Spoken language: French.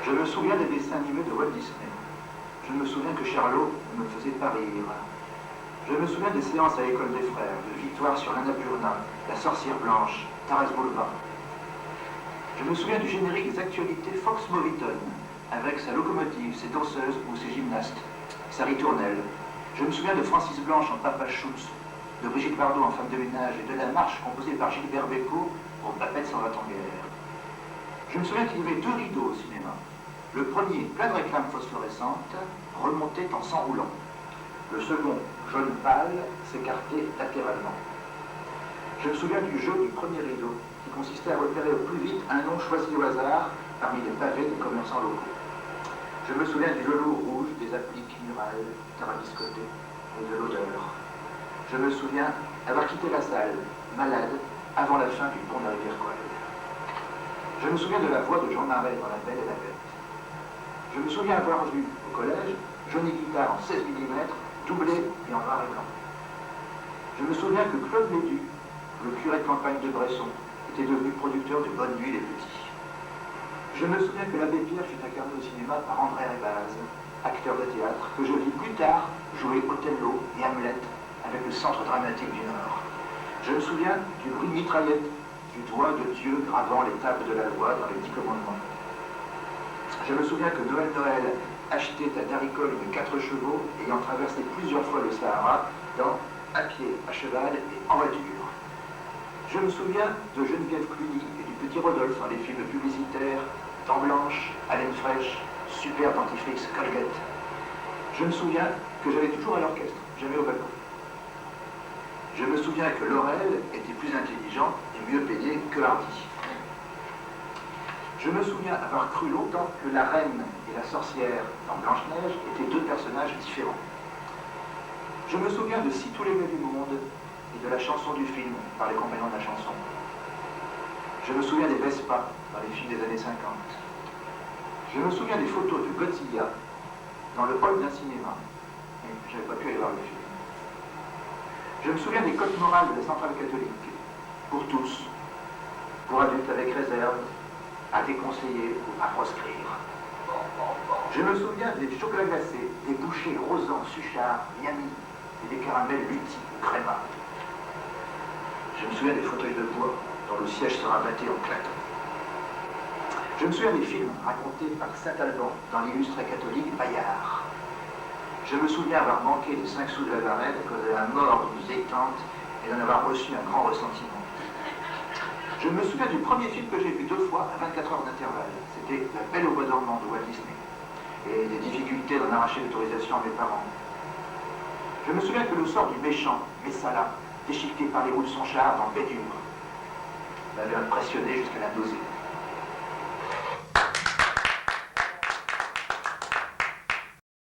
Je me souviens des dessins animés de Walt Disney. Je me souviens que Charlot ne me faisait pas rire. Je me souviens des séances à l'école des frères, de Victoire sur l'Annapurna, La sorcière blanche, Taras Bulba. Je me souviens du générique des actualités Fox Moviton, avec sa locomotive, ses danseuses ou ses gymnastes, sa ritournelle. Je me souviens de Francis Blanche en Papa Schultz, de Brigitte Bardot en femme de ménage et de la marche composée par Gilbert Bécaud pour Papette s'en va en guerre. Je me souviens qu'il y avait 2 rideaux au cinéma. Le premier, plein de réclames phosphorescentes, remontait en s'enroulant. Le second, jaune pâle, s'écartait latéralement. Je me souviens du jeu du premier rideau, qui consistait à repérer au plus vite un nom choisi au hasard parmi les pavés des commerçants locaux. Je me souviens du velours rouge, des appliques murales, tarabiscotées et de l'odeur. Je me souviens avoir quitté la salle, malade, avant la fin du pont de la rivière Coelle. Je me souviens de la voix de Jean Marais dans La Belle et la Bête. Je me souviens avoir vu, au collège, Johnny Guitare en 16 mm, doublé et en noir et blanc. Je me souviens que Claude Lédu, le curé de campagne de Bresson, était devenu producteur de Bonne Nuit les Petits. Je me souviens que l'abbé Pierre fut incarné au cinéma par André Rébaz, acteur de théâtre, que je vis plus tard jouer Othello et Hamlet avec le Centre dramatique du Nord. Je me souviens du bruit de mitraillette, du doigt de Dieu gravant les tables de la loi dans les 10 commandements. Je me souviens que Noël achetait à Daricole de 4 chevaux ayant traversé plusieurs fois le Sahara à pied, à cheval et en voiture. Je me souviens de Geneviève Cluny et du petit Rodolphe dans les films publicitaires Dents Blanches, Haleine Fraîche, Super Dentifrice, Colgate. Je me souviens que j'allais toujours à l'orchestre, jamais au balcon. Je me souviens que Laurel était plus intelligent et mieux payé que Hardy. Je me souviens avoir cru longtemps que la reine et la sorcière dans Blanche-Neige étaient 2 personnages différents. Je me souviens de Si tous les gars du monde et de la chanson du film par les compagnons de la chanson. Je me souviens des Vespa dans les films des années 50. Je me souviens des photos de Godzilla dans le hall d'un cinéma. Mais je n'avais pas pu aller voir le film. Je me souviens des codes morales de la centrale catholique. Pour tous, pour adultes avec réserve, à déconseiller ou à proscrire. Je me souviens des chocolats glacés, des bouchées Rosan, Suchard, Miami et des caramels Lutti ou Créma. Je me souviens des fauteuils de bois dont le siège se rabattait en claquant. Je me souviens des films racontés par Saint-Alban dans l'illustre catholique Bayard. Je me souviens avoir manqué les 5 sous de la varenne à cause de la mort d'une vieille tante et d'en avoir reçu un grand ressentiment. Je me souviens du premier film que j'ai vu 2 fois à 24 heures d'intervalle. C'était La Belle au bois dormant de Walt Disney. Et des difficultés d'en arracher l'autorisation à mes parents. Je me souviens que le sort du méchant, Messala, déchiqueté par les roues de son char dans Bédure, m'avait impressionné jusqu'à la nausée.